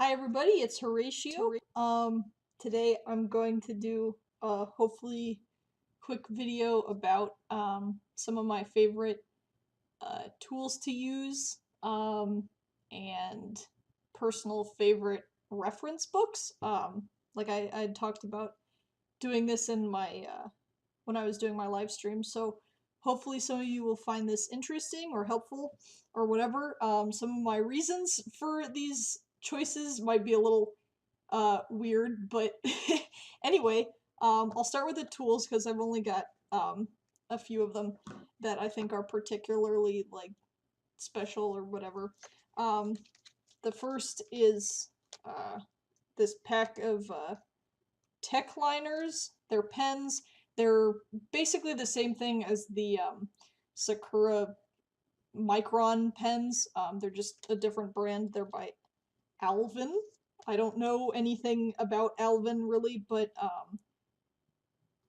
Hi everybody, it's Horatio. Today I'm going to do a hopefully quick video about some of my favorite tools to use and personal favorite reference books. Like I had talked about doing this in my when I was doing my live stream, so hopefully some of you will find this interesting or helpful or whatever. Some of my reasons for these choices might be a little weird, but anyway, I'll start with the tools because I've only got a few of them that I think are particularly like special or whatever. Um, the first is this pack of tech liners. They're pens. They're basically the same thing as the Sakura Micron pens. They're just a different brand. They're by Alvin. I don't know anything about Alvin really, but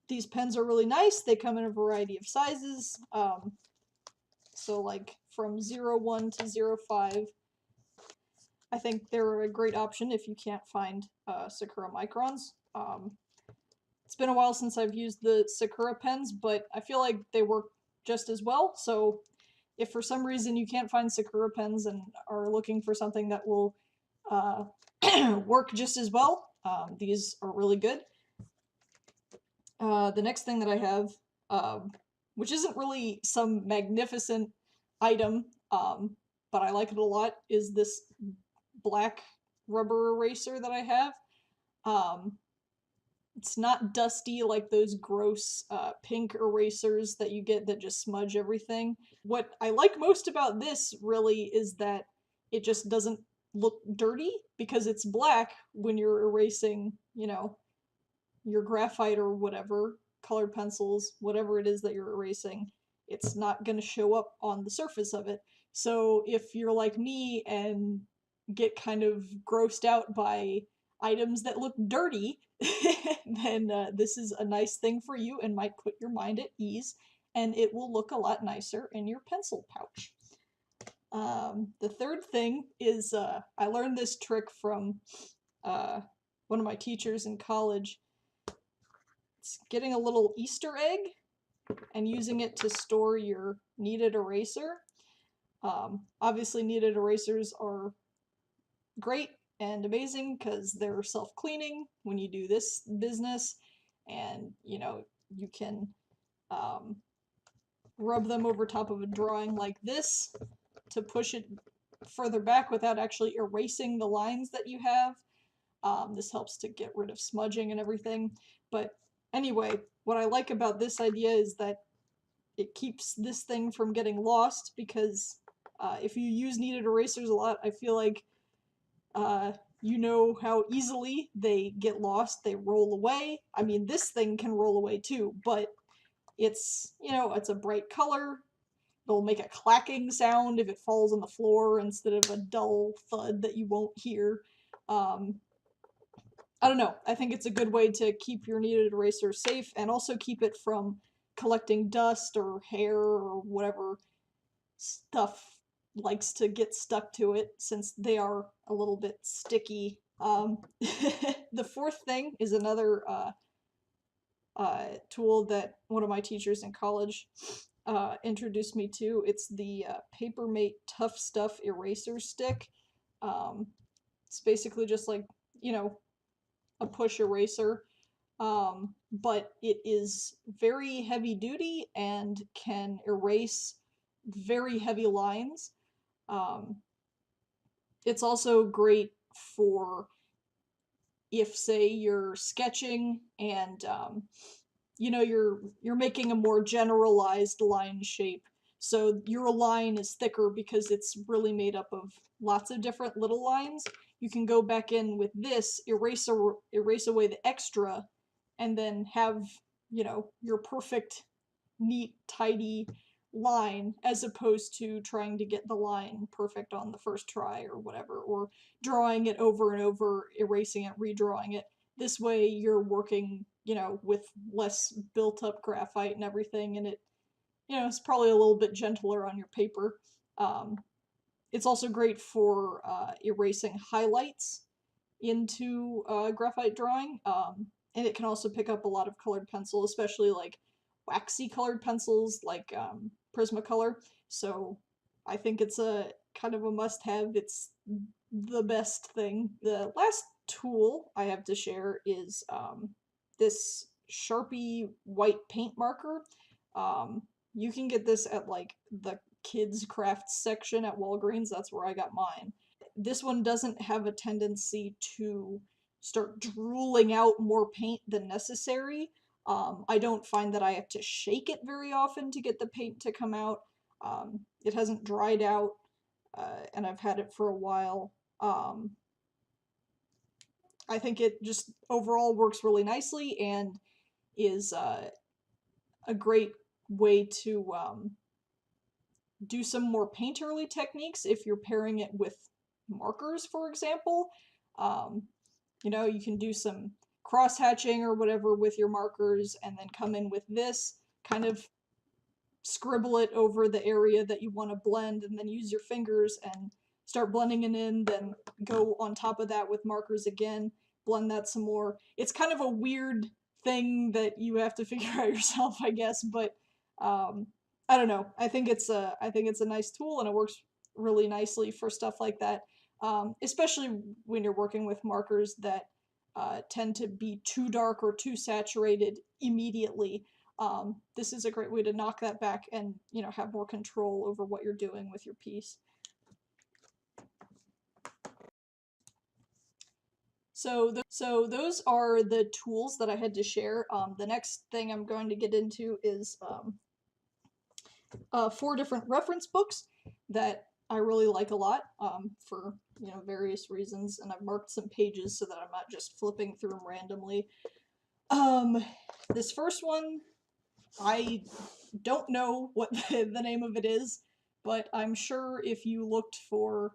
these pens are really nice. They come in a variety of sizes. So like from 01 to 05. I think they're a great option if you can't find Sakura Microns. It's been a while since I've used the Sakura pens, but I feel like they work just as well. So if for some reason you can't find Sakura pens and are looking for something that will uh, work just as well, these are really good. The next thing that I have, which isn't really some magnificent item, but I like it a lot, is this black rubber eraser that I have. Um, it's not dusty like those gross pink erasers that you get that just smudge everything. What I like most about this really is that it just doesn't look dirty because it's black when you're erasing, your graphite or whatever, colored pencils, whatever it is that you're erasing. It's not going to show up on the surface of it. So if you're like me and get kind of grossed out by items that look dirty, then this is a nice thing for you and might put your mind at ease, and it will look a lot nicer in your pencil pouch. The third thing is I learned this trick from one of my teachers in college. It's getting a little Easter egg and using it to store your kneaded eraser. Obviously, kneaded erasers are great and amazing because they're self-cleaning when you do this business, and you can um, rub them over top of a drawing like this to push it further back without actually erasing the lines that you have. This helps to get rid of smudging and everything. But anyway, what I like about this idea is that it keeps this thing from getting lost, because if you use kneaded erasers a lot, I feel like you know how easily they get lost. They roll away. I mean, this thing can roll away too, but it's a bright color. It'll make a clacking sound if it falls on the floor instead of a dull thud that you won't hear. I don't know. I think it's a good way to keep your kneaded eraser safe and also keep it from collecting dust or hair or whatever stuff likes to get stuck to it, since they are a little bit sticky. The fourth thing is another tool that one of my teachers in college introduced me to. It's the Papermate Tough Stuff Eraser Stick. Um, it's basically just like, a push eraser, but it is very heavy duty and can erase very heavy lines. Um, it's also great for if, say, you're sketching and you're making a more generalized line shape. So your line is thicker because it's really made up of lots of different little lines. You can go back in with this, erase away the extra, and then have, your perfect, neat, tidy line, as opposed to trying to get the line perfect on the first try or whatever, or drawing it over and over, erasing it, redrawing it. This way you're working, with less built up graphite and everything, and it's probably a little bit gentler on your paper. It's also great for erasing highlights. into graphite drawing, and it can also pick up a lot of colored pencil, especially like waxy colored pencils like Prismacolor. So I think it's a kind of a must-have. It's the best thing. The last tool I have to share is this Sharpie white paint marker. You can get this at like the kids crafts section at Walgreens. That's where I got mine. This one doesn't have a tendency to start drooling out more paint than necessary. I don't find that I have to shake it very often to get the paint to come out. It hasn't dried out, and I've had it for a while. I think it just overall works really nicely and is a great way to do some more painterly techniques if you're pairing it with markers, for example. Um, you can do some cross hatching or whatever with your markers and then come in with this, kind of scribble it over the area that you want to blend, and then use your fingers and start blending it in, then go on top of that with markers again, blend that some more. It's kind of a weird thing that you have to figure out yourself, I guess, but I don't know. I think it's a nice tool and it works really nicely for stuff like that. Especially when you're working with markers that tend to be too dark or too saturated immediately. This is a great way to knock that back and have more control over what you're doing with your piece. So those are the tools that I had to share. The next thing I'm going to get into is 4 different reference books that I really like a lot for various reasons, and I've marked some pages so that I'm not just flipping through them randomly. This first one, I don't know what the name of it is, but I'm sure if you looked for,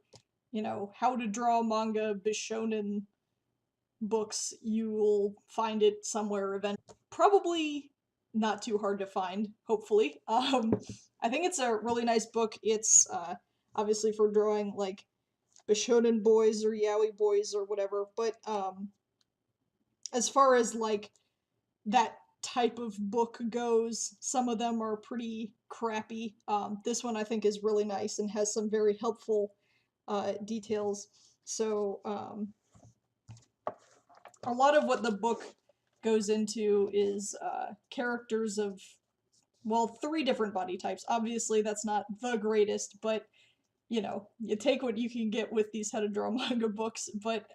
how to draw manga Bishonen books, you'll find it somewhere eventually. Probably not too hard to find, hopefully. I think it's a really nice book. It's obviously for drawing like Bishonen boys or yaoi boys or whatever, but as far as like that type of book goes, some of them are pretty crappy. This one I think is really nice and has some very helpful details. So a lot of what the book goes into is characters of, well, 3 different body types. Obviously, that's not the greatest, but you take what you can get with these how to draw manga books, but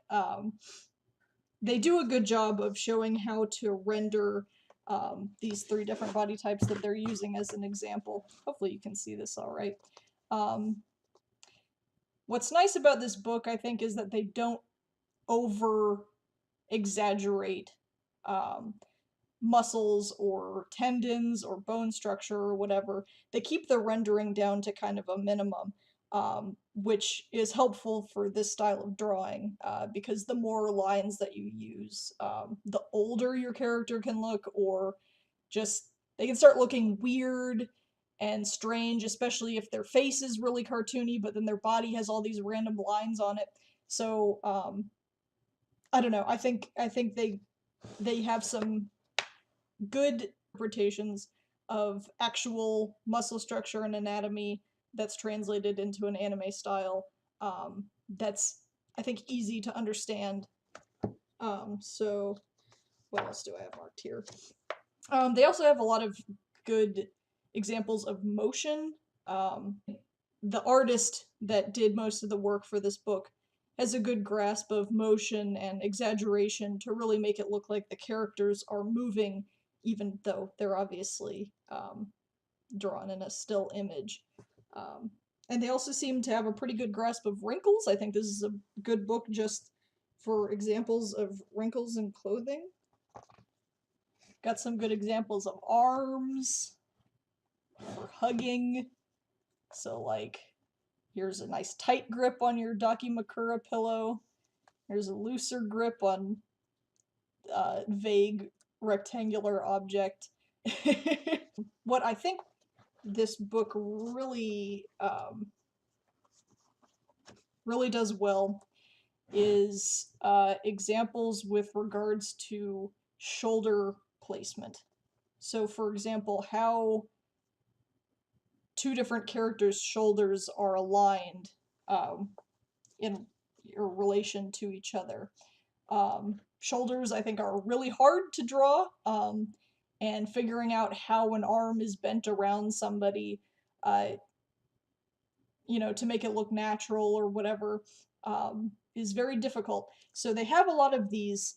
they do a good job of showing how to render these 3 different body types that they're using as an example. Hopefully you can see this all right. What's nice about this book, I think, is that they don't over exaggerate muscles or tendons or bone structure or whatever. They keep the rendering down to kind of a minimum, which is helpful for this style of drawing, because the more lines that you use, the older your character can look, or just they can start looking weird and strange, especially if their face is really cartoony, but then their body has all these random lines on it. So I don't know. I think they have some good interpretations of actual muscle structure and anatomy that's translated into an anime style, that's, I think, easy to understand. So what else do I have marked here? They also have a lot of good examples of motion. The artist that did most of the work for this book has a good grasp of motion and exaggeration to really make it look like the characters are moving, even though they're obviously drawn in a still image. And they also seem to have a pretty good grasp of wrinkles. I think this is a good book just for examples of wrinkles in clothing. Got some good examples of arms for hugging. So, like, here's a nice tight grip on your Dakimakura pillow. Here's a looser grip on vague rectangular object. What I think this book really really does well is examples with regards to shoulder placement. So, for example, how two different characters' shoulders are aligned in relation to each other. Shoulders, I think, are really hard to draw, and figuring out how an arm is bent around somebody, uh, to make it look natural or whatever, is very difficult. So they have a lot of these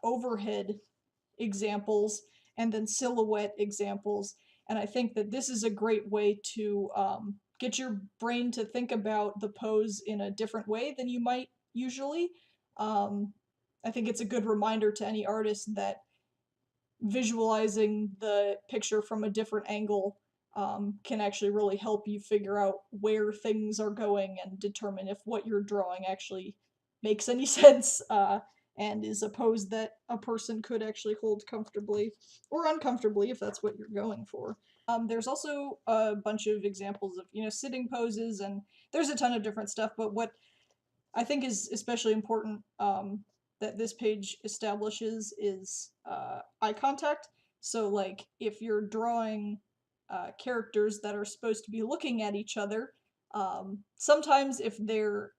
overhead examples and then silhouette examples. And I think that this is a great way to get your brain to think about the pose in a different way than you might usually. Um, I think it's a good reminder to any artist that visualizing the picture from a different angle can actually really help you figure out where things are going and determine if what you're drawing actually makes any sense, and is a pose that a person could actually hold comfortably or uncomfortably if that's what you're going for. There's also a bunch of examples of sitting poses, and there's a ton of different stuff. But what I think is especially important, that this page establishes is eye contact. So, like, if you're drawing characters that are supposed to be looking at each other, sometimes if they're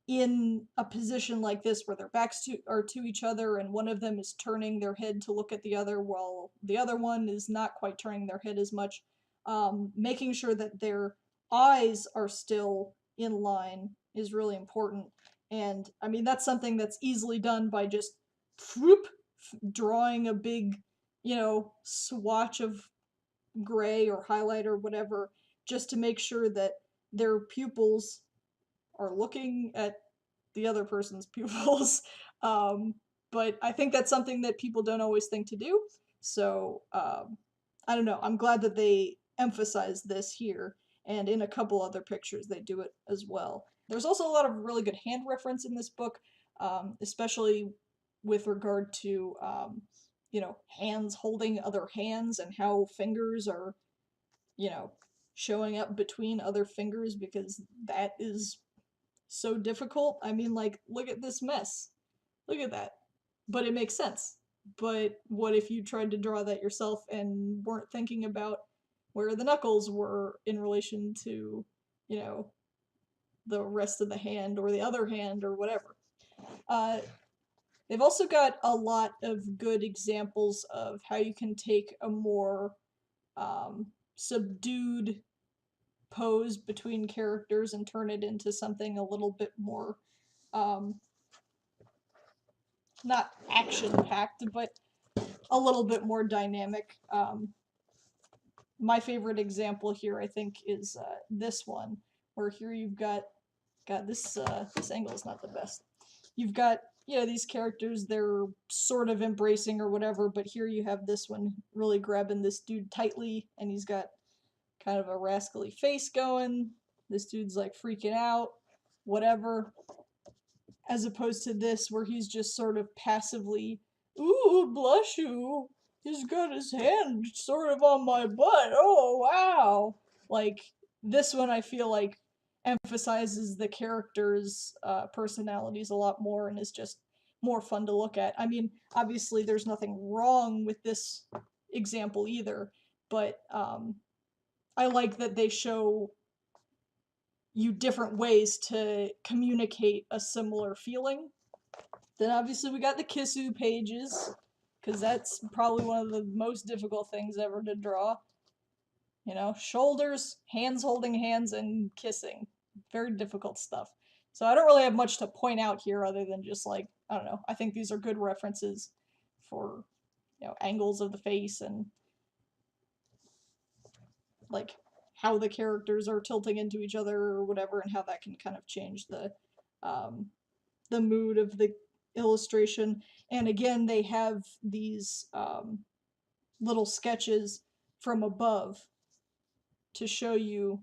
in a position like this where their backs are to each other and one of them is turning their head to look at the other while the other one is not quite turning their head as much, making sure that their eyes are still in line is really important. And I mean, that's something that's easily done by just whoop, drawing a big, swatch of gray or highlight or whatever, just to make sure that their pupils are looking at the other person's pupils. Um, but I think that's something that people don't always think to do. So I don't know. I'm glad that they emphasize this here, and in a couple other pictures they do it as well. There's also a lot of really good hand reference in this book, especially with regard to hands holding other hands and how fingers are you know showing up between other fingers, because that is so difficult. I mean, like, look at this mess. Look at that. But it makes sense. But what if you tried to draw that yourself and weren't thinking about where the knuckles were in relation to, you know, the rest of the hand or the other hand or whatever? Uh, they've also got a lot of good examples of how you can take a more subdued pose between characters and turn it into something a little bit more um, not action packed, but a little bit more dynamic. My favorite example here, I think, is this one, where here you've got this. This angle is not the best. You've got these characters, they're sort of embracing or whatever, but here you have this one really grabbing this dude tightly, and he's got kind of a rascally face going. This dude's like freaking out, whatever, as opposed to this where he's just sort of passively, ooh, blush you. He's got his hand sort of on my butt. Oh, wow. Like, this one I feel like emphasizes the characters' personalities a lot more and is just more fun to look at. I mean, obviously, there's nothing wrong with this example either, but I like that they show you different ways to communicate a similar feeling. Then obviously we got the Kisu pages, because that's probably one of the most difficult things ever to draw. Shoulders, hands holding hands, and kissing. Very difficult stuff. So I don't really have much to point out here other than just, like, I don't know, I think these are good references for, angles of the face and, like, how the characters are tilting into each other or whatever, and how that can kind of change um, the mood of the illustration. And again, they have these little sketches from above to show you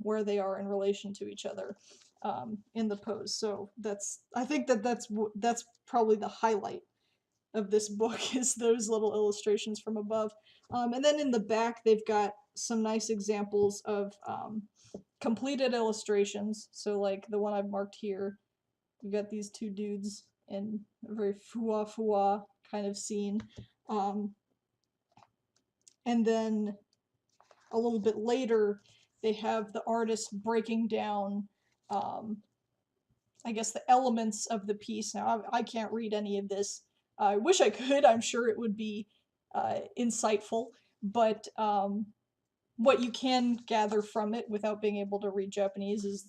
where they are in relation to each other in the pose. So I think that's probably the highlight of this book is those little illustrations from above. And then in the back, they've got some nice examples of completed illustrations. So, like the one I've marked here, You got these two dudes in a very fua kind of scene. Um, and then a little bit later, they have the artist breaking down, um, I guess, the elements of the piece. Now, I can't read any of this. I wish I could. I'm sure it would be insightful. But what you can gather from it without being able to read Japanese is,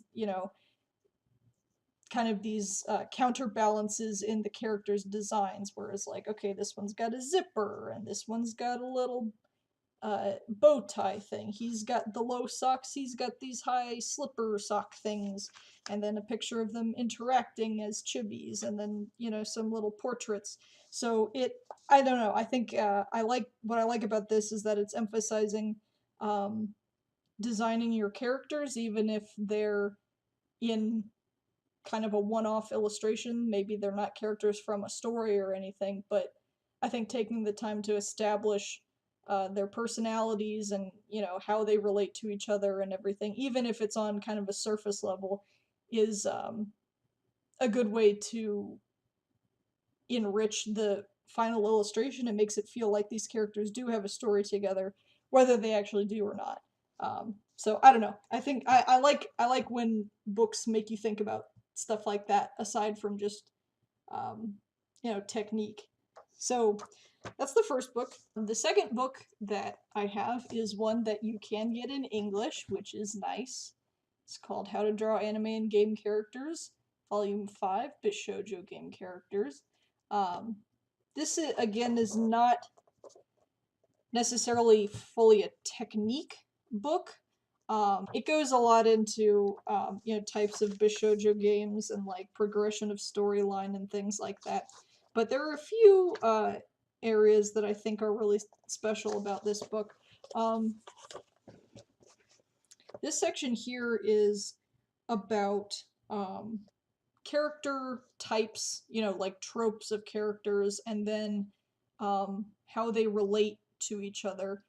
kind of these counterbalances in the characters' designs. Whereas, like, okay, this one's got a zipper, and this one's got a little bow tie thing. He's got the low socks, he's got these high slipper sock things, and then a picture of them interacting as chibis, and then, some little portraits. So I don't know, I think what I like about this is that it's emphasizing um, designing your characters, even if they're in kind of a one-off illustration. Maybe they're not characters from a story or anything, but I think taking the time to establish their personalities and how they relate to each other and everything, even if it's on kind of a surface level, is a good way to enrich the final illustration. It makes it feel like these characters do have a story together, whether they actually do or not. So I don't know. I think I like when books make you think about stuff like that, aside from just um, technique. So that's the first book. The second book that I have is one that you can get in English, which is nice. It's called How to Draw Anime and Game Characters, Volume 5, Bishoujo Game Characters. Um, this, again, is not necessarily fully a technique book. It goes a lot into types of Bishoujo games and like progression of storyline and things like that. But there are a few areas that I think are really special about this book. This section here is about character types, like tropes of characters, and then how they relate to each other.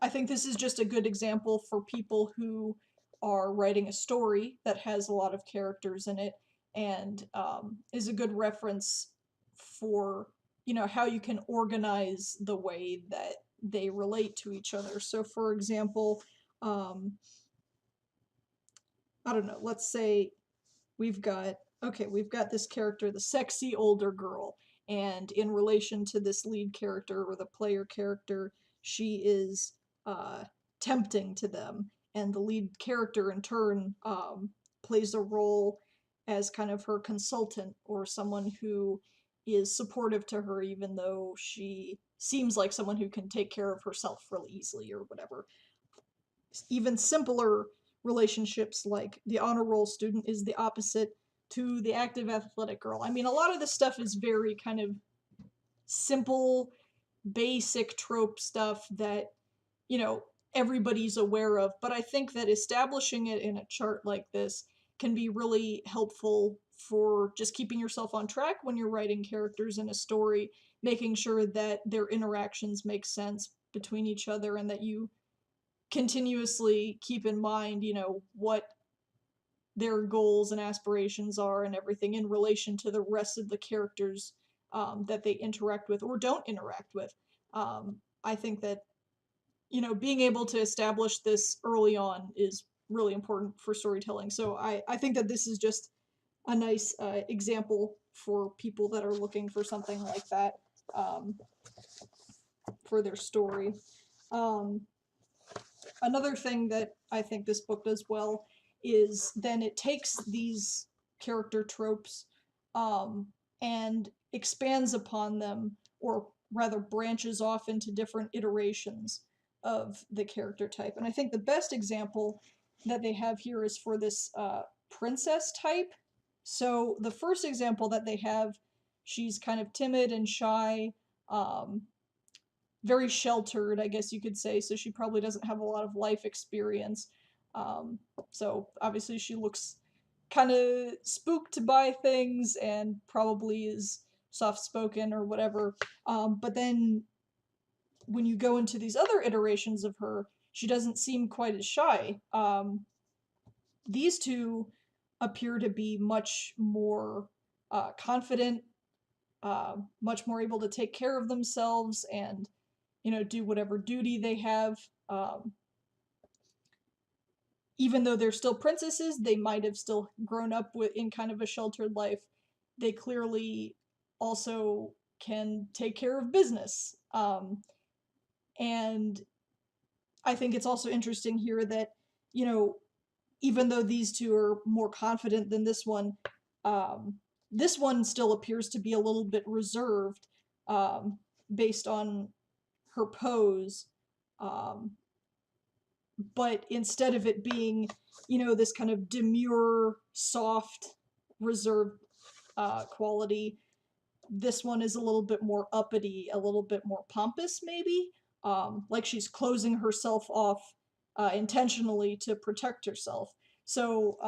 I think this is just a good example for people who are writing a story that has a lot of characters in it, and is a good reference for how you can organize the way that they relate to each other. So, for example, um, I don't know. Let's say we've got this character, the sexy older girl, and in relation to this lead character or the player character, she is tempting to them, and the lead character in turn plays a role as kind of her consultant or someone who is supportive to her, even though she seems like someone who can take care of herself really easily or whatever. Even simpler relationships, like the honor roll student is the opposite to the active athletic girl. I mean, a lot of this stuff is very kind of simple, basic trope stuff that, everybody's aware of, but I think that establishing it in a chart like this can be really helpful for just keeping yourself on track when you're writing characters in a story, making sure that their interactions make sense between each other, and that you continuously keep in mind, what their goals and aspirations are and everything in relation to the rest of the characters that they interact with or don't interact with. I think that, being able to establish this early on is really important for storytelling. So I think that this is just a nice example for people that are looking for something like that um, for their story. Um, Another thing that I think this book does well is then it takes these character tropes um, and expands upon them, or rather branches off into different iterations of the character type. And I think the best example that they have here is for this princess type. So the first example that they have, she's kind of timid and shy, um, very sheltered, I guess you could say. So she probably doesn't have a lot of life experience. Um, so obviously she looks kind of spooked by things and probably is soft spoken or whatever. But then when you go into these other iterations of her, she doesn't seem quite as shy. These two appear to be much more confident, much more able to take care of themselves and, do whatever duty they have. Um, Even though they're still princesses, they might have still grown up in kind of a sheltered life. They clearly also can take care of business. And I think it's also interesting here that, you know, even though these two are more confident than um, this one still appears to be a little bit reserved, um, based on her pose. Um, but instead of it being, this kind of demure, soft, reserved quality, this one is a little bit more uppity, a little bit more pompous, maybe. Like she's closing herself off intentionally to protect herself. So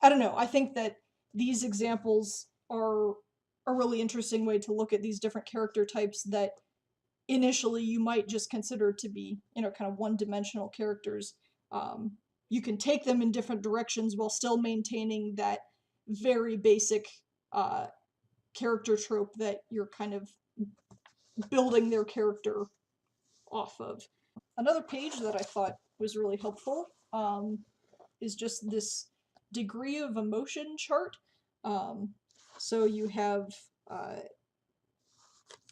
I don't know. I think that these examples are a really interesting way to look at these different character types that initially you might just consider to be, kind of one-dimensional characters. Um, you can take them in different directions while still maintaining that very basic uh, character trope that you're kind of building their character off of. Another page that I thought was really helpful is just this degree of emotion chart. Um, so you have uh,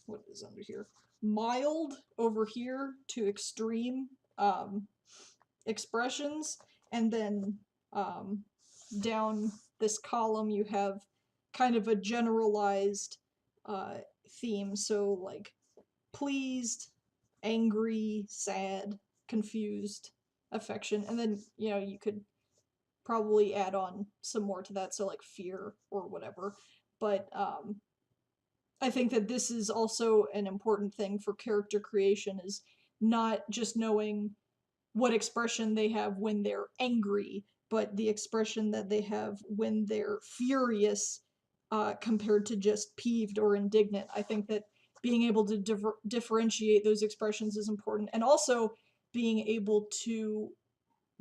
what is under here? Mild over here to extreme um, expressions, and then um, down this column you have kind of a generalized uh, theme. So like pleased, angry, sad, confused, affection, and then you could probably add on some more to that, so like fear or whatever. But I think that this is also an important thing for character creation, is not just knowing what expression they have when they're angry, but the expression that they have when they're furious, compared to just peeved or indignant. I think that being able to differentiate those expressions is important, and also being able to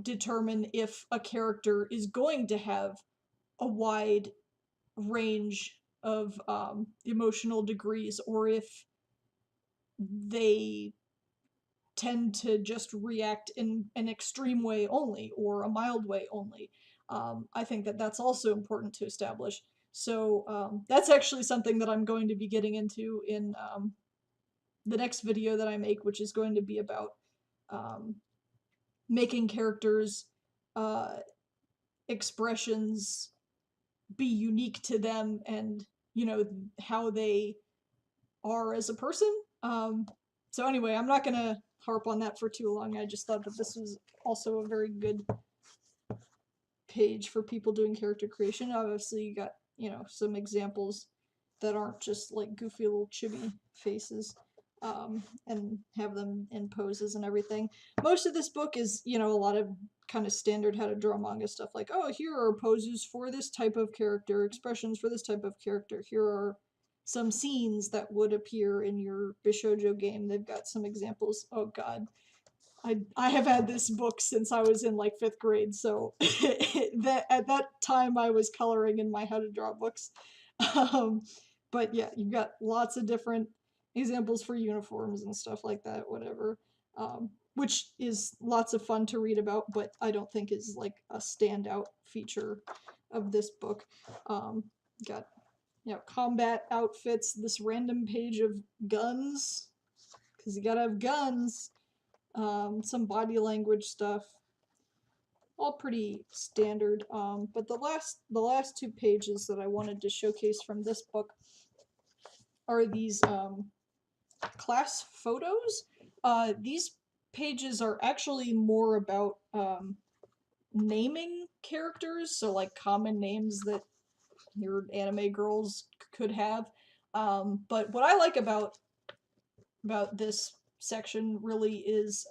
determine if a character is going to have a wide range of emotional degrees, or if they tend to just react in an extreme way only or a mild way only. I think that that's also important to establish. So that's actually something that I'm going to be getting into in the next video that I make, which is going to be about um, making characters' uh, expressions be unique to them, and how they are as a person. So anyway, I'm not gonna harp on that for too long. I just thought that this was also a very good page for people doing character creation. Obviously, you got some examples that aren't just like goofy little chibi faces, and have them in poses and everything. Most of this book is a lot of kind of standard how to draw manga stuff, like, oh, here are poses for this type of character, expressions for this type of character. Here are some scenes that would appear in your Bishoujo game. They've got some examples. Oh god, I have had this book since I was in like 5th grade, so that at that time I was coloring in my how to draw books. Um, but yeah, you've got lots of different examples for uniforms and stuff like that, whatever. Which is lots of fun to read about, but I don't think is like a standout feature of this book. Got combat outfits, this random page of guns, because you gotta have guns, some body language stuff, all pretty standard. But the last 2 pages that I wanted to showcase from this book are these class photos. These pages are actually more about naming characters, so like common names that your anime girls could have. But what I like about this section really is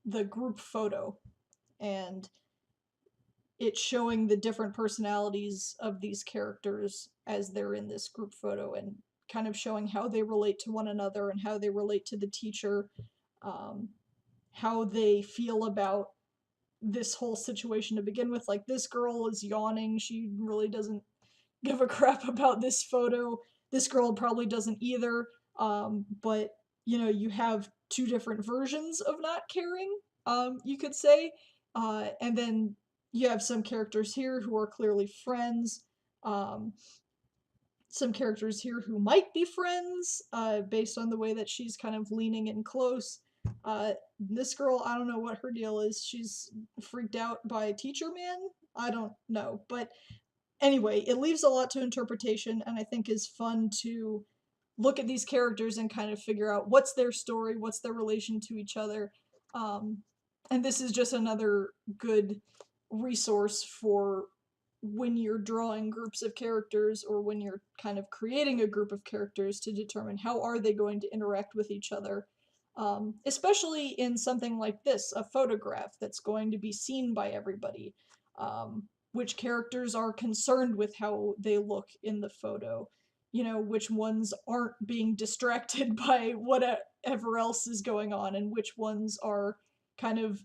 the group photo, and it's showing the different personalities of these characters as they're in this group photo, and kind of showing how they relate to one another and how they relate to the teacher, how they feel about this whole situation to begin with. Like, this girl is yawning, she really doesn't give a crap about this photo. This girl probably doesn't either. But you know, you have two different versions of not caring, you could say. And then you have some characters here who are clearly friends. Um, some characters here who might be friends, based on the way that she's kind of leaning in close. This girl, I don't know what her deal is. She's freaked out by Teacher Man? I don't know. But anyway, it leaves a lot to interpretation, and I think is fun to look at these characters and kind of figure out what's their story, what's their relation to each other. Um, and this is just another good resource for when you're drawing groups of characters, or when you're kind of creating a group of characters, to determine how are they going to interact with each other. Especially in something like this, a photograph that's going to be seen by everybody. Which characters are concerned with how they look in the photo, you know, which ones aren't being distracted by whatever else is going on, and which ones are kind of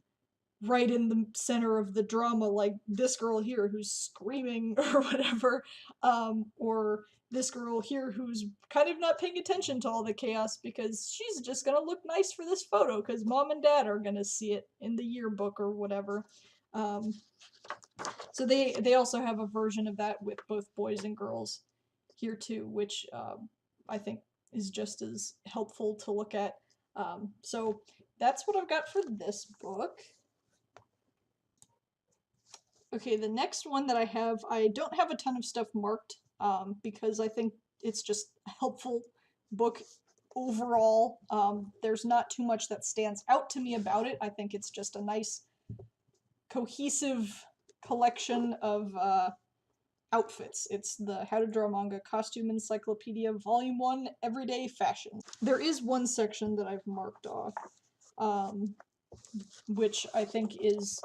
right in the center of the drama, like this girl here who's screaming or whatever, or this girl here who's kind of not paying attention to all the chaos because she's just gonna look nice for this photo because mom and dad are gonna see it in the yearbook or whatever. Um, so they also have a version of that with both boys and girls here too, which I think is just as helpful to look at. So that's what I've got for this book. Okay, the next one that I don't have a ton of stuff marked, because I think it's just a helpful book overall. There's not too much that stands out to me about it. I think it's just a nice, cohesive collection of outfits. It's the How to Draw Manga Costume Encyclopedia Volume 1 Everyday Fashion. There is one section that I've marked off, which I think is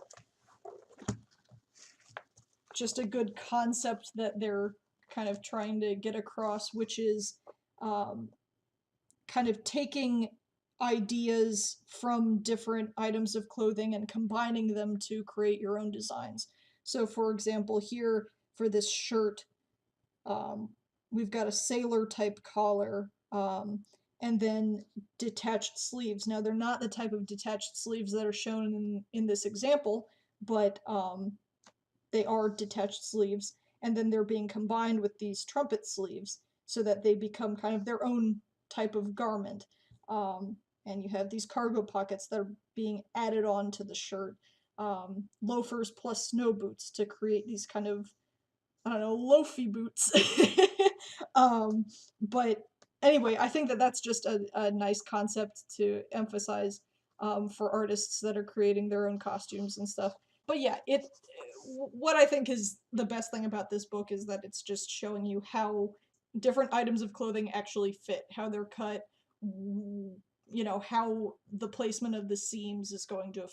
just a good concept that they're kind of trying to get across, which is kind of taking ideas from different items of clothing and combining them to create your own designs. So, for example, here for this shirt, we've got a sailor type collar, and then detached sleeves. Now, they're not the type of detached sleeves that are shown in this example, but they are detached sleeves, and then they're being combined with these trumpet sleeves so that they become kind of their own type of garment. And you have these cargo pockets that are being added on to the shirt. Loafers plus snow boots to create these kind of, I don't know, loafy boots. But anyway, I think that that's just a nice concept to emphasize, for artists that are creating their own costumes and stuff. But yeah, what I think is the best thing about this book is that it's just showing you how different items of clothing actually fit, how they're cut, you know, how the placement of the seams is going to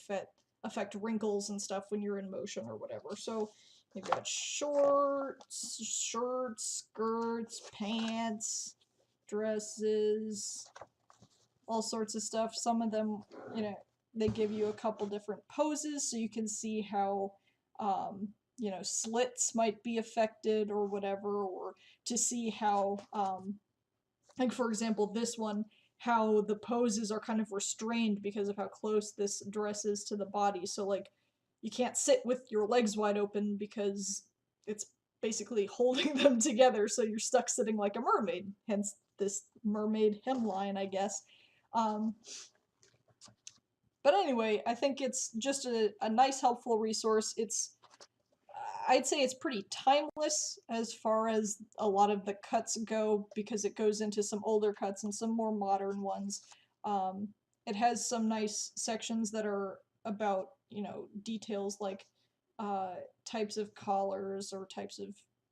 affect wrinkles and stuff when you're in motion or whatever. So you've got shorts, shirts, skirts, pants, dresses, all sorts of stuff. Some of them, you know, they give you a couple different poses so you can see how, you know, slits might be affected or whatever, or to see how, like for example, this one, how the poses are kind of restrained because of how close this dress is to the body. So like, you can't sit with your legs wide open because it's basically holding them together, so you're stuck sitting like a mermaid, hence this mermaid hemline, I guess. Um, but anyway, I think it's just a nice, helpful resource. I'd say it's pretty timeless as far as a lot of the cuts go, because it goes into some older cuts and some more modern ones. Um, it has some nice sections that are about, you know, details like uh, types of collars or types of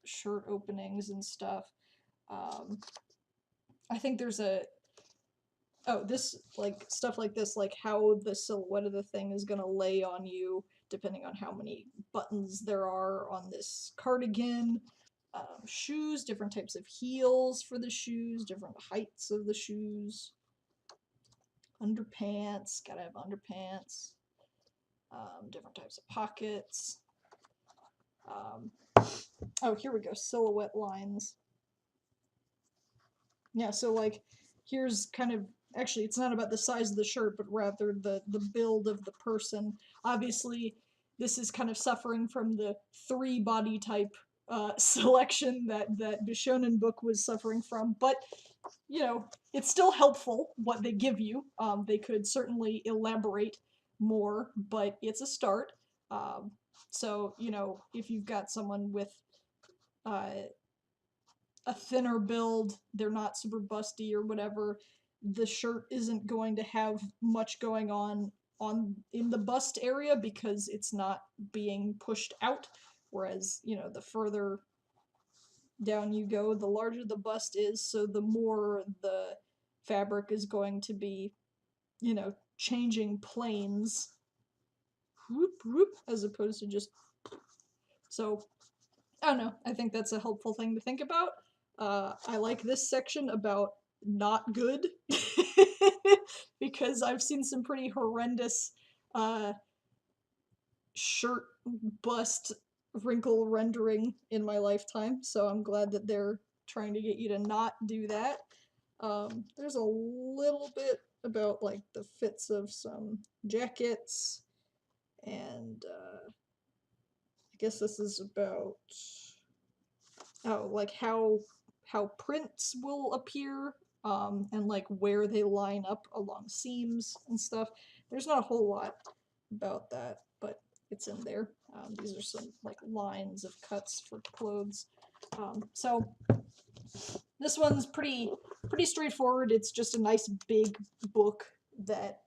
shirt openings and stuff. Um, I think there's this, like, stuff like this, like how the silhouette of the thing is gonna lay on you depending on how many buttons there are on this cardigan. Shoes, different types of heels for the shoes, different heights of the shoes. Underpants, gotta have underpants. different types of pockets. Oh, here we go, silhouette lines. Yeah, so like, here's kind of, actually, it's not about the size of the shirt, but rather the build of the person. Obviously, this is kind of suffering from the three body type selection that Bishonen book was suffering from, but you know, it's still helpful what they give you. They could certainly elaborate more, but it's a start. Um, so, you know, if you've got someone with uh, a thinner build, they're not super busty or whatever, the shirt isn't going to have much going on in the bust area because it's not being pushed out. Whereas, you know, the further down you go, the larger the bust is, so the more the fabric is going to be, you know, changing planes, whoop whoop, as opposed to just. So I don't know. I think that's a helpful thing to think about. I like this section about not good because I've seen some pretty horrendous uh, shirt bust wrinkle rendering in my lifetime, so I'm glad that they're trying to get you to not do that. There's a little bit about like the fits of some jackets, and I guess this is about like how prints will appear, and like where they line up along seams and stuff. There's not a whole lot about that, but it's in there. These are some like lines of cuts for clothes. So this one's pretty straightforward. It's just a nice big book that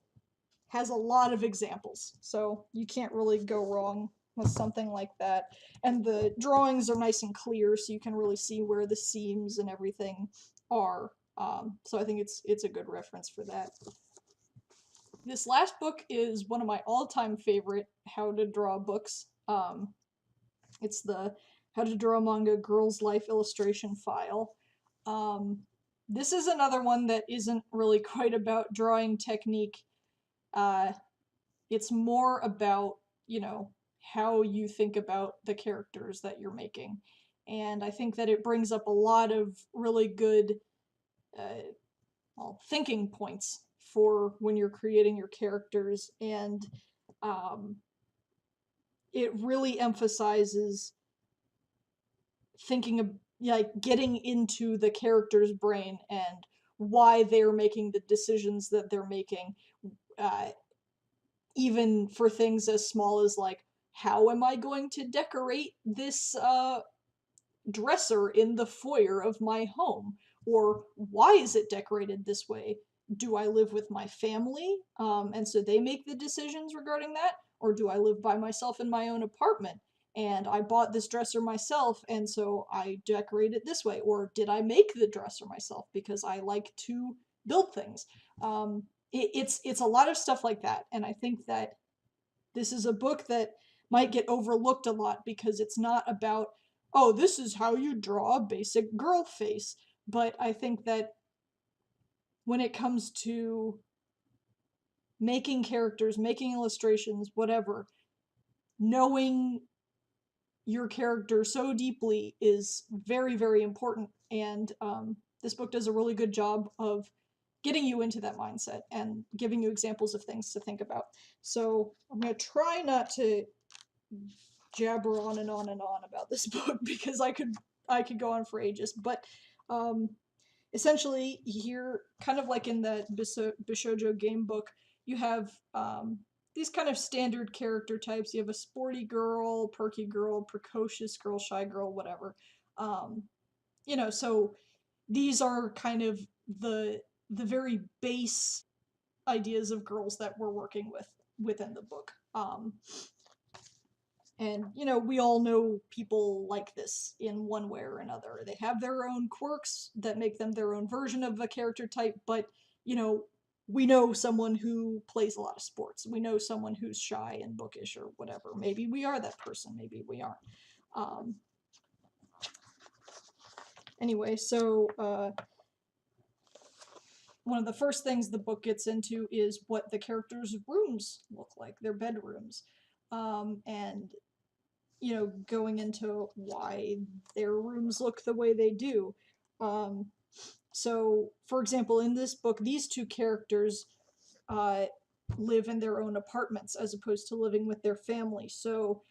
has a lot of examples, so you can't really go wrong with something like that. And the drawings are nice and clear, so you can really see where the seams and everything are. So I think it's a good reference for that. This last book is one of my all-time favorite how to draw books. It's the How to Draw Manga Girls Life illustration file. This is another one that isn't really quite about drawing technique. It's more about, you know, how you think about the characters that you're making. And I think that it brings up a lot of really good thinking points for when you're creating your characters. And um, it really emphasizes thinking of, like, getting into the character's brain and why they're making the decisions that they're making, uh, even for things as small as like, how am I going to decorate this dresser in the foyer of my home? Or why is it decorated this way? Do I live with my family, and so they make the decisions regarding that? Or do I live by myself in my own apartment? And I bought this dresser myself, and so I decorate it this way. Or did I make the dresser myself because I like to build things? It's a lot of stuff like that, and I think that this is a book that might get overlooked a lot because it's not about, oh, this is how you draw a basic girl face. But I think that when it comes to making characters, making illustrations, whatever, knowing your character so deeply is very, very important. And this book does a really good job of getting you into that mindset and giving you examples of things to think about. So I'm going to try not to jabber on and on and on about this book because I could go on for ages. But um, essentially, here, kind of like in the Bishojo game book, you have these kind of standard character types. You have a sporty girl, perky girl, precocious girl, shy girl, whatever. Um, you know, so these are kind of the very base ideas of girls that we're working with within the book. And, you know, we all know people like this in one way or another. They have their own quirks that make them their own version of a character type, but, you know, we know someone who plays a lot of sports. We know someone who's shy and bookish or whatever. Maybe we are that person, maybe we aren't. Anyway, so one of the first things the book gets into is what the characters' rooms look like, their bedrooms. and going into why their rooms look the way they do. Um, so, for example, in this book, these two characters uh, live in their own apartments as opposed to living with their family. So,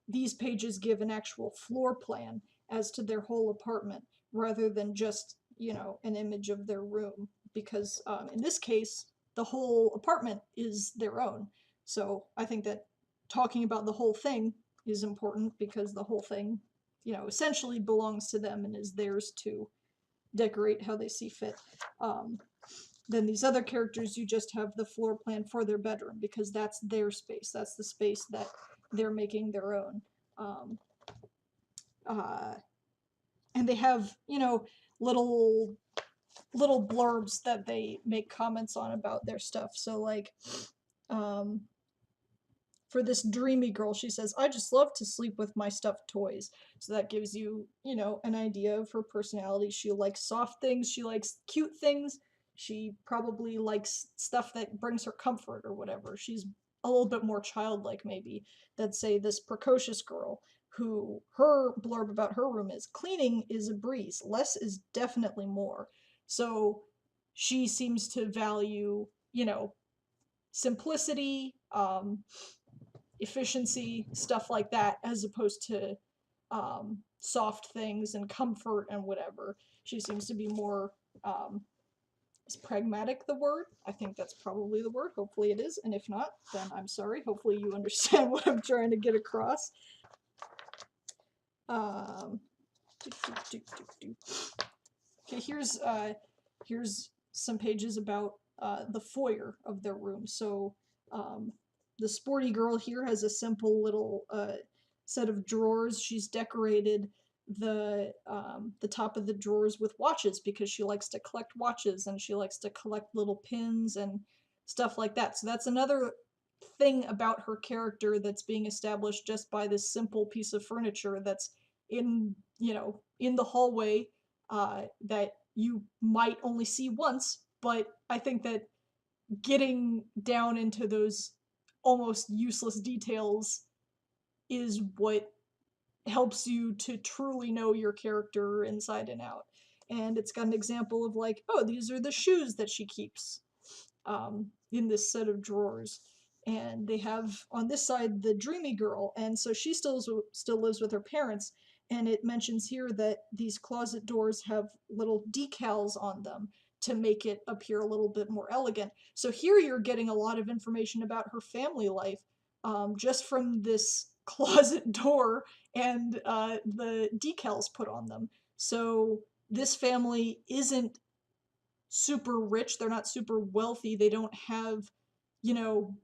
these pages give an actual floor plan as to their whole apartment rather than just, an image of their room. Because in this case, the whole apartment is their own. So, I think that talking about the whole thing is important because the whole thing, essentially belongs to them and is theirs to decorate how they see fit. Um, then these other characters, you just have the floor plan for their bedroom because that's their space. That's the space that they're making their own. Um, uh, and they have, little little blurbs that they make comments on about their stuff. So like, um, for this dreamy girl, she says, I just love to sleep with my stuffed toys. So that gives you, an idea of her personality. She likes soft things, she likes cute things, she probably likes stuff that brings her comfort or whatever. She's a little bit more childlike, maybe, than, say, this precocious girl, who her blurb about her room is cleaning is a breeze, less is definitely more. So she seems to value, simplicity, efficiency, stuff like that, as opposed to soft things and comfort and whatever. She seems to be more, is pragmatic the word? I think that's probably the word. Hopefully it is, and if not, then I'm sorry. Hopefully you understand what I'm trying to get across. Um, okay, here's some pages about the foyer of their room. So the sporty girl here has a simple little set of drawers. She's decorated the top of the drawers with watches because she likes to collect watches and she likes to collect little pins and stuff like that. So that's another thing about her character that's being established just by this simple piece of furniture that's in the hallway, that you might only see once. But I think that getting down into those almost useless details is what helps you to truly know your character inside and out. And it's got an example of like, oh, these are the shoes that she keeps in this set of drawers. And they have on this side the dreamy girl, and so she still lives with her parents. And it mentions here that these closet doors have little decals on them to make it appear a little bit more elegant. So here you're getting a lot of information about her family life, just from this closet door and the decals put on them. So this family isn't super rich, they're not super wealthy, they don't have, you know,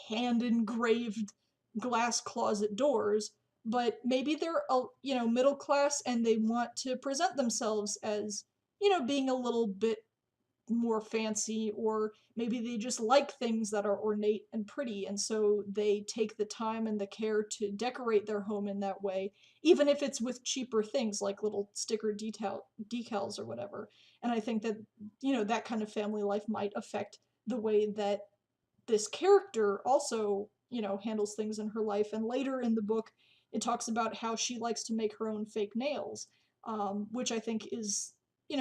hand engraved glass closet doors, but maybe they're, middle class and they want to present themselves as, being a little bit more fancy, or maybe they just like things that are ornate and pretty, and so they take the time and the care to decorate their home in that way, even if it's with cheaper things like little sticker decals or whatever. And I think that, that kind of family life might affect the way that this character also, handles things in her life. And later in the book, it talks about how she likes to make her own fake nails, which I think is,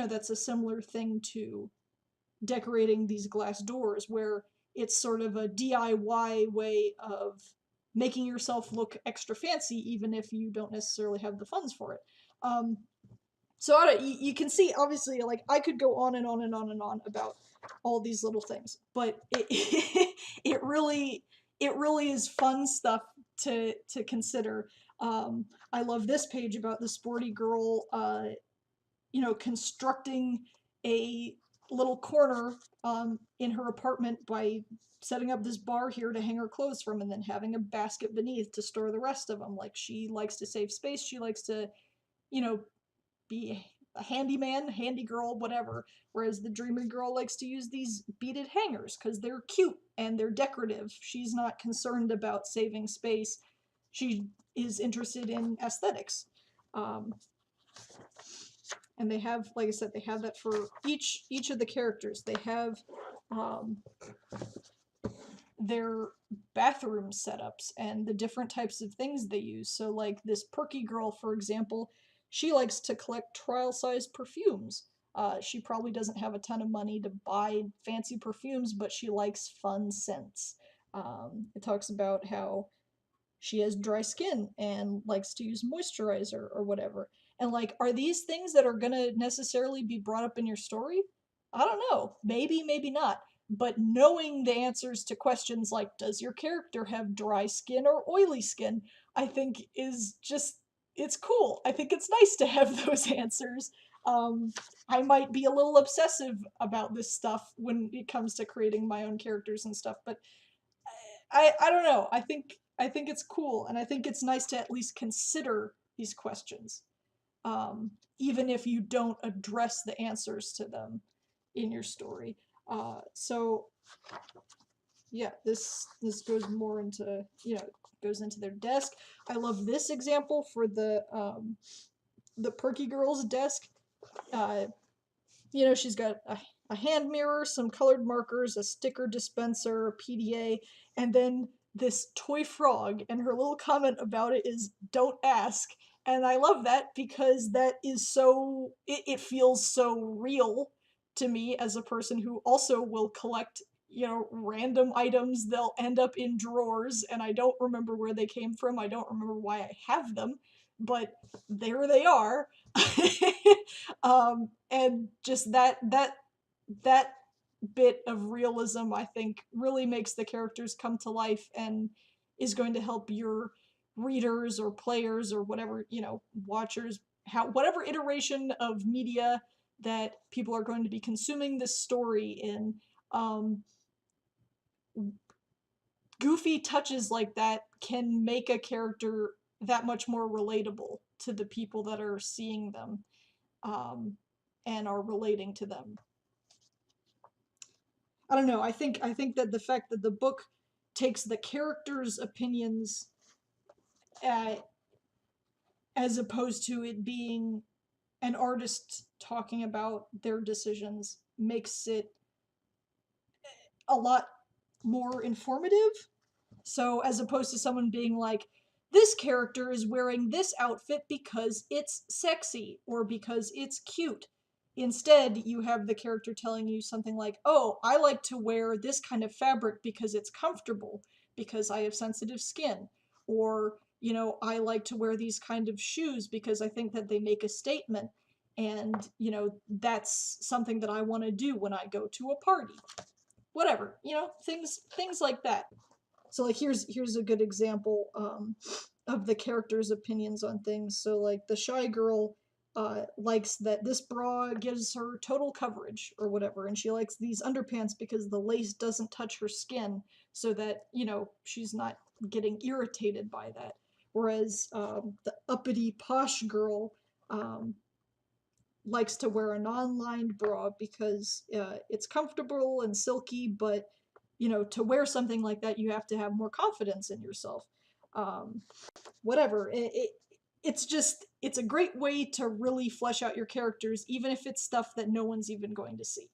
that's a similar thing to decorating these glass doors, where it's sort of a DIY way of making yourself look extra fancy, even if you don't necessarily have the funds for it. So you can see, obviously, like, I could go on and on and on and on about all these little things, but it really is fun stuff to consider. I love this page about the sporty girl, constructing a little corner in her apartment by setting up this bar here to hang her clothes from, and then having a basket beneath to store the rest of them. Like, she likes to save space. She likes to, be a handyman, handy girl, whatever. Whereas the dreamy girl likes to use these beaded hangers because they're cute and they're decorative. She's not concerned about saving space. She is interested in aesthetics. And they have, like I said, they have that for each of the characters. They have their bathroom setups and the different types of things they use. So, like this perky girl, for example, she likes to collect trial size perfumes. She probably doesn't have a ton of money to buy fancy perfumes, but she likes fun scents. It talks about how she has dry skin and likes to use moisturizer or whatever. And like, are these things that are gonna necessarily be brought up in your story? I don't know. Maybe, maybe not. But knowing the answers to questions like, does your character have dry skin or oily skin, I think is just, it's cool. I think it's nice to have those answers. Um, I might be a little obsessive about this stuff when it comes to creating my own characters and stuff, but I don't know. I think it's cool, and I think it's nice to at least consider these questions, even if you don't address the answers to them in your story. So yeah, this goes more into, goes into their desk. I love this example for the perky girl's desk. Uh, she's got a hand mirror, some colored markers, a sticker dispenser, a PDA, and then this toy frog. And her little comment about it is, don't ask. And I love that because that is so, it feels so real to me as a person who also will collect, random items. They'll end up in drawers, and I don't remember where they came from. I don't remember why I have them, but there they are. And just that bit of realism, I think, really makes the characters come to life and is going to help your readers or players or whatever, watchers, whatever iteration of media that people are going to be consuming this story in. um, Goofy touches like that can make a character that much more relatable to the people that are seeing them, um, and are relating to them. I don't know. I think that the fact that the book takes the characters' opinions, uh, as opposed to it being an artist talking about their decisions, makes it a lot more informative. So, as opposed to someone being like, this character is wearing this outfit because it's sexy or because it's cute. Instead, you have the character telling you something like, oh, I like to wear this kind of fabric because it's comfortable, because I have sensitive skin. Or, I like to wear these kind of shoes because I think that they make a statement. And, that's something that I want to do when I go to a party. Whatever, things like that. So like here's a good example, of the characters' opinions on things. So like the shy girl likes that this bra gives her total coverage or whatever, and she likes these underpants because the lace doesn't touch her skin, so that she's not getting irritated by that. Whereas the uppity posh girl um, likes to wear a non-lined bra because it's comfortable and silky, but to wear something like that, you have to have more confidence in yourself. Um, Whatever. It's a great way to really flesh out your characters, even if it's stuff that no one's even going to see.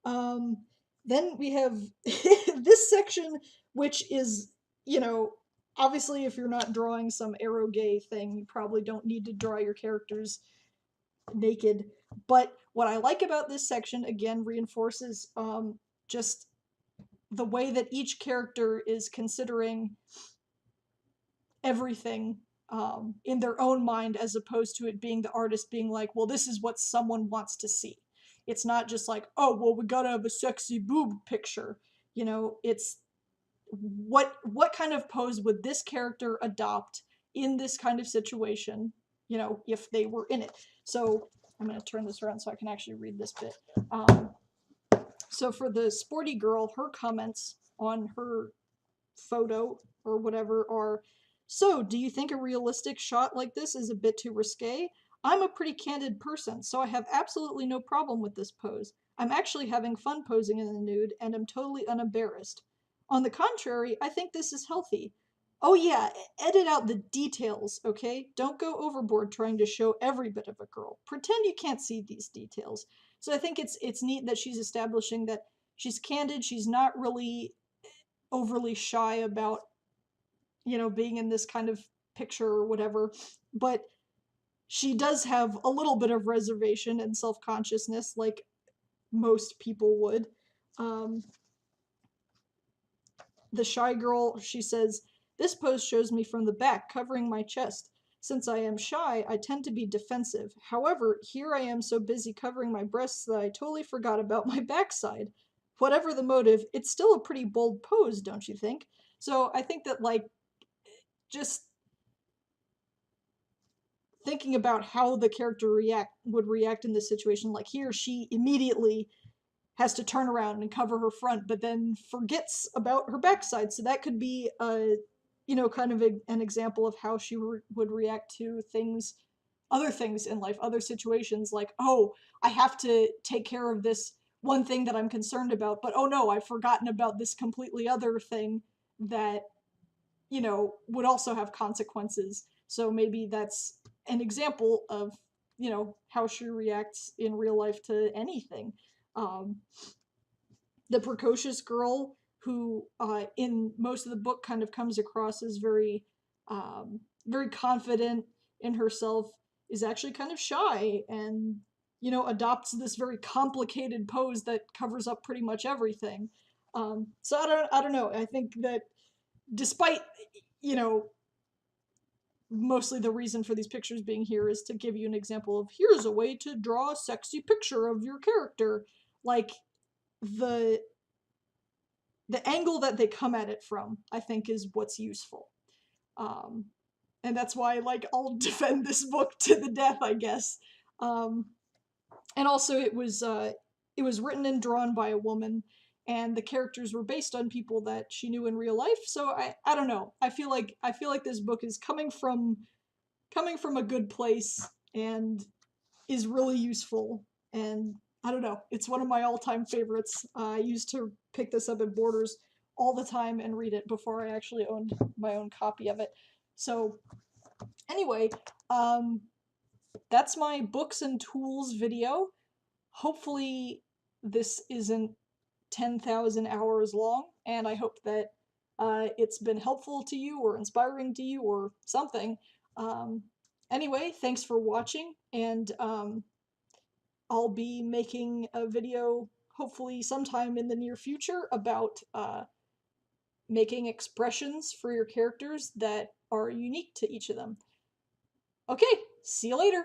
Um, then we have this section, which is, obviously, if you're not drawing some arrow gay thing, you probably don't need to draw your characters naked. But what I like about this section, again, reinforces just the way that each character is considering everything in their own mind, as opposed to it being the artist being like, well, this is what someone wants to see. It's not just like, oh, well, we gotta have a sexy boob picture. It's what kind of pose would this character adopt in this kind of situation, if they were in it. So I'm going to turn this around so I can actually read this bit. So for the sporty girl, her comments on her photo or whatever are, so do you think a realistic shot like this is a bit too risque? I'm a pretty candid person, so I have absolutely no problem with this pose. I'm actually having fun posing in the nude and am totally unembarrassed. On the contrary, I think this is healthy. Oh yeah, edit out the details, okay? Don't go overboard trying to show every bit of a girl. Pretend you can't see these details. So I think it's neat that she's establishing that she's candid. She's not really overly shy about, being in this kind of picture or whatever, but she does have a little bit of reservation and self-consciousness, like most people would. Um, the shy girl, she says, "This pose shows me from the back, covering my chest. Since I am shy, I tend to be defensive. However, here I am so busy covering my breasts that I totally forgot about my backside. Whatever the motive, it's still a pretty bold pose, don't you think?" So I think that, like, just thinking about how the character would react in this situation, like here, she immediately has to turn around and cover her front, but then forgets about her backside. So that could be kind of an example of how she would react to other things in life, other situations, like, oh, I have to take care of this one thing that I'm concerned about, but oh no, I've forgotten about this completely other thing that, would also have consequences. So maybe that's an example of, how she reacts in real life to anything. Um, the precocious girl who in most of the book kind of comes across as very confident in herself is actually kind of shy and adopts this very complicated pose that covers up pretty much everything. So I don't know, I think that despite you know mostly the reason for these pictures being here is to give you an example of, here's a way to draw a sexy picture of your character, like the the angle that they come at it from, I think, is what's useful. Um, and that's why, like, I'll defend this book to the death, I guess. Um, and also, it was written and drawn by a woman, and the characters were based on people that she knew in real life. So I don't know. I feel like this book is coming from a good place and is really useful. And I don't know, it's one of my all-time favorites. I used to pick this up at Borders all the time and read it before I actually owned my own copy of it. So anyway, um, that's my books and tools video. Hopefully this isn't 10,000 hours long, and I hope that it's been helpful to you or inspiring to you or something. Um, anyway, thanks for watching, and I'll be making a video hopefully sometime in the near future about making expressions for your characters that are unique to each of them. Okay, see you later!